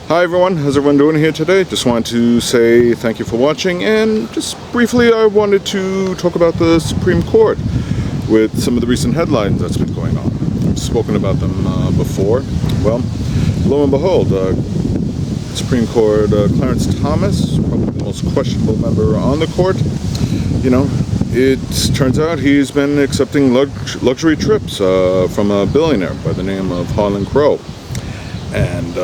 Hi everyone, how's everyone doing here today? Just wanted to say thank you for watching, and just briefly I wanted to talk about the Supreme Court with some of the recent headlines that's been going on. I've spoken about them before. Well, lo and behold, Supreme Court Clarence Thomas, probably the most questionable member on the court, it turns out he's been accepting luxury trips from a billionaire by the name of Harlan Crow. And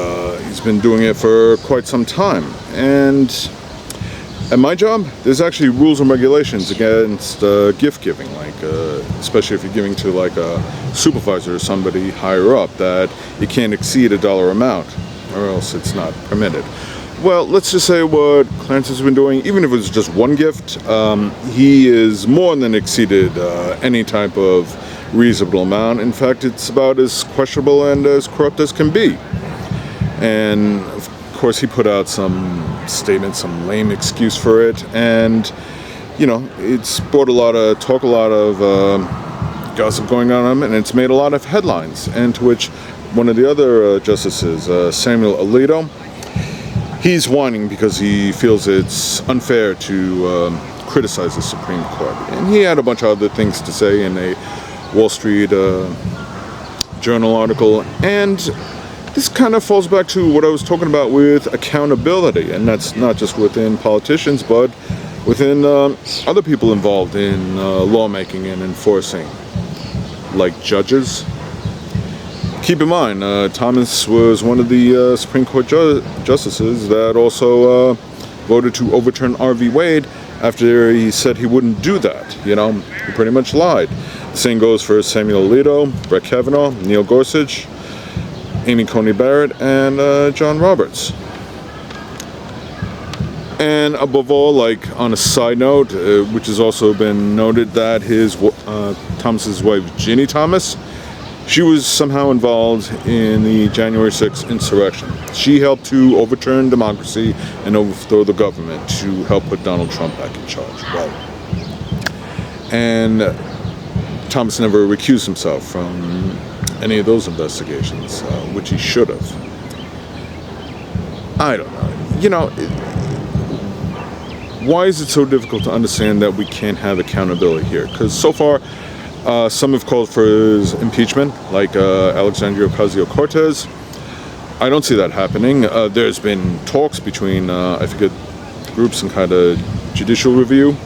he's been doing it for quite some time. And at my job, there's actually rules and regulations against gift giving, like especially if you're giving to like a supervisor or somebody higher up, that it can't exceed a dollar amount, or else it's not permitted. Well, let's just say what Clarence has been doing, even if it was just one gift, he is more than exceeded any type of reasonable amount. In fact, it's about as questionable and as corrupt as can be. And of course he put out some statement, some lame excuse for it, and it's brought a lot of talk, a lot of gossip going on, and it's made a lot of headlines. And to which one of the other justices, Samuel Alito, he's whining because he feels it's unfair to criticize the Supreme Court. And he had a bunch of other things to say in a Wall Street Journal article, and this kind of falls back to what I was talking about with accountability, and that's not just within politicians, but within other people involved in lawmaking and enforcing, like judges. Keep in mind, Thomas was one of the Supreme Court justices that also voted to overturn R. V. Wade after he said he wouldn't do that. He pretty much lied. The same goes for Samuel Alito, Brett Kavanaugh, Neil Gorsuch, Amy Coney Barrett, and John Roberts. And above all, like on a side note, which has also been noted, that Thomas's wife, Ginny Thomas, she was somehow involved in the January 6th insurrection. She helped to overturn democracy and overthrow the government to help put Donald Trump back in charge. Well, and Thomas never recused himself from any of those investigations, which he should have. I don't know. Why is it so difficult to understand that we can't have accountability here? Because so far, some have called for his impeachment, like Alexandria Ocasio-Cortez. I don't see that happening. There's been talks between, I forget, groups and kind of judicial review.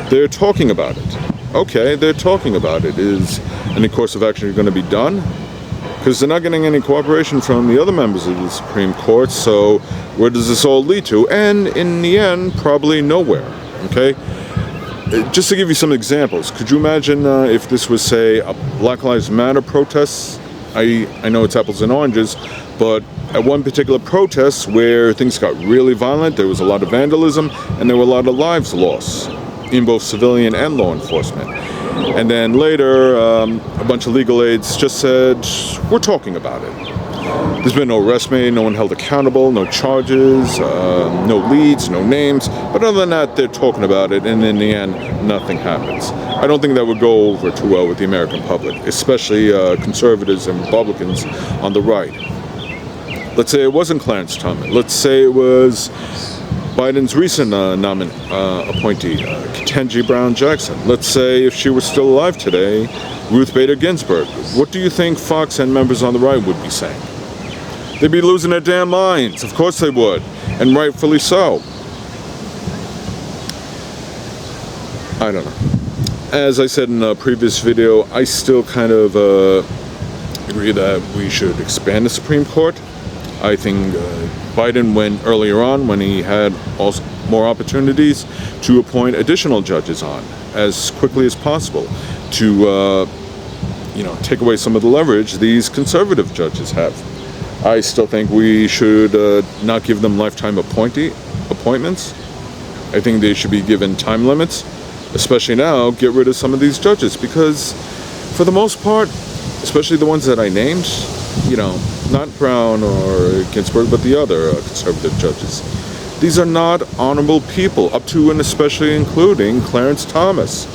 They're talking about it. Okay, they're talking about it. Is any course of action going to be done? Because they're not getting any cooperation from the other members of the Supreme Court, so where does this all lead to? And in the end, probably nowhere. Okay? Just to give you some examples, could you imagine if this was, say, a Black Lives Matter protest? I know it's apples and oranges, but at one particular protest where things got really violent, there was a lot of vandalism, and there were a lot of lives lost in both civilian and law enforcement. And then later, a bunch of legal aides just said, we're talking about it. There's been no arrest made, no one held accountable, no charges, no leads, no names. But other than that, they're talking about it, and in the end, nothing happens. I don't think that would go over too well with the American public, especially conservatives and Republicans on the right. Let's say it wasn't Clarence Thomas. Let's say it was Biden's recent appointee, Ketanji Brown Jackson. Let's say if she was still alive today, Ruth Bader Ginsburg. What do you think Fox and members on the right would be saying? They'd be losing their damn minds. Of course they would, and rightfully so. I don't know. As I said in a previous video, I still kind of agree that we should expand the Supreme Court. I think Biden went earlier on, when he had also more opportunities, to appoint additional judges on as quickly as possible to take away some of the leverage these conservative judges have. I still think we should not give them lifetime appointments. I think they should be given time limits, especially now. Get rid of some of these judges, because for the most part, especially the ones that I named, not Brown or Ginsburg, but the other conservative judges, these are not honorable people, up to and especially including Clarence Thomas.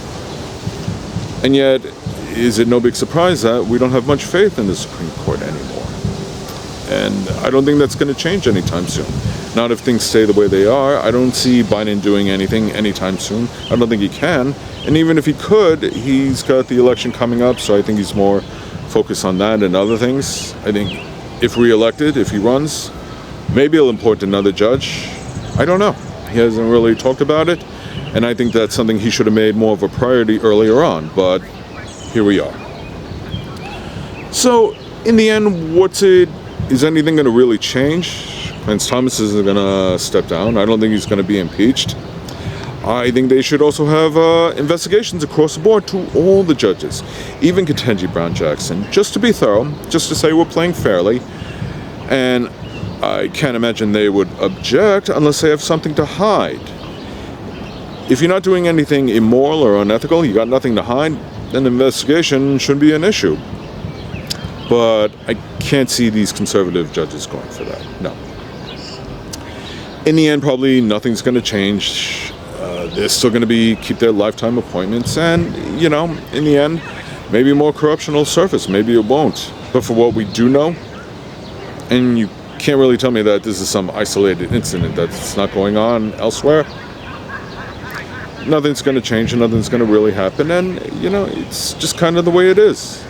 And yet, is it no big surprise that we don't have much faith in the Supreme Court anymore? And I don't think that's going to change anytime soon. Not if things stay the way they are. I don't see Biden doing anything anytime soon. I don't think he can. And even if he could, he's got the election coming up, so I think he's more focused on that and other things. I think if re-elected, if he runs, maybe he'll appoint another judge. I don't know. He hasn't really talked about it, and I think that's something he should have made more of a priority earlier on, but here we are. So, in the end, is anything going to really change? Clarence Thomas isn't going to step down. I don't think he's going to be impeached. I think they should also have investigations across the board to all the judges, even Ketanji Brown Jackson, just to be thorough, just to say we're playing fairly. And I can't imagine they would object unless they have something to hide. If you're not doing anything immoral or unethical, you got nothing to hide, then the investigation shouldn't be an issue. But I can't see these conservative judges going for that. No. In the end, probably nothing's going to change. They're still going to keep their lifetime appointments, and in the end, maybe more corruption will surface. Maybe it won't. But for what we do know, and you can't really tell me that this is some isolated incident that's not going on elsewhere. Nothing's going to change and nothing's going to really happen, and it's just kind of the way it is.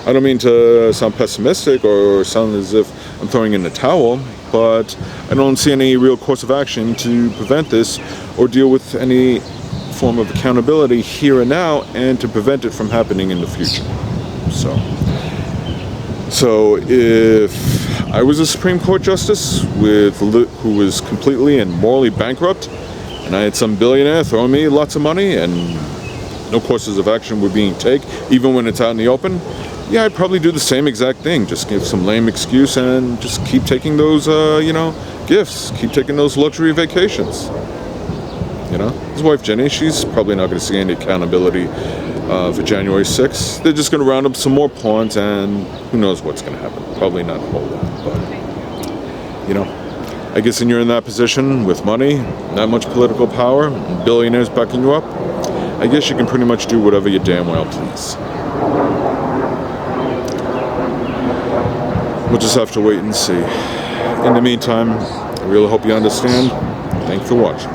I don't mean to sound pessimistic or sound as if I'm throwing in the towel, but I don't see any real course of action to prevent this or deal with any form of accountability here and now, and to prevent it from happening in the future. So if I was a Supreme Court justice who was completely and morally bankrupt, and I had some billionaire throwing me lots of money and no courses of action were being taken, even when it's out in the open, yeah, I'd probably do the same exact thing. Just give some lame excuse and just keep taking those, gifts. Keep taking those luxury vacations. His wife Jenny, she's probably not going to see any accountability for January 6th. They're just going to round up some more pawns, and who knows what's going to happen. Probably not a whole lot, but I guess when you're in that position with money, not much political power, and billionaires backing you up, I guess you can pretty much do whatever you damn well please. We'll just have to wait and see. In the meantime, I really hope you understand. Thanks for watching.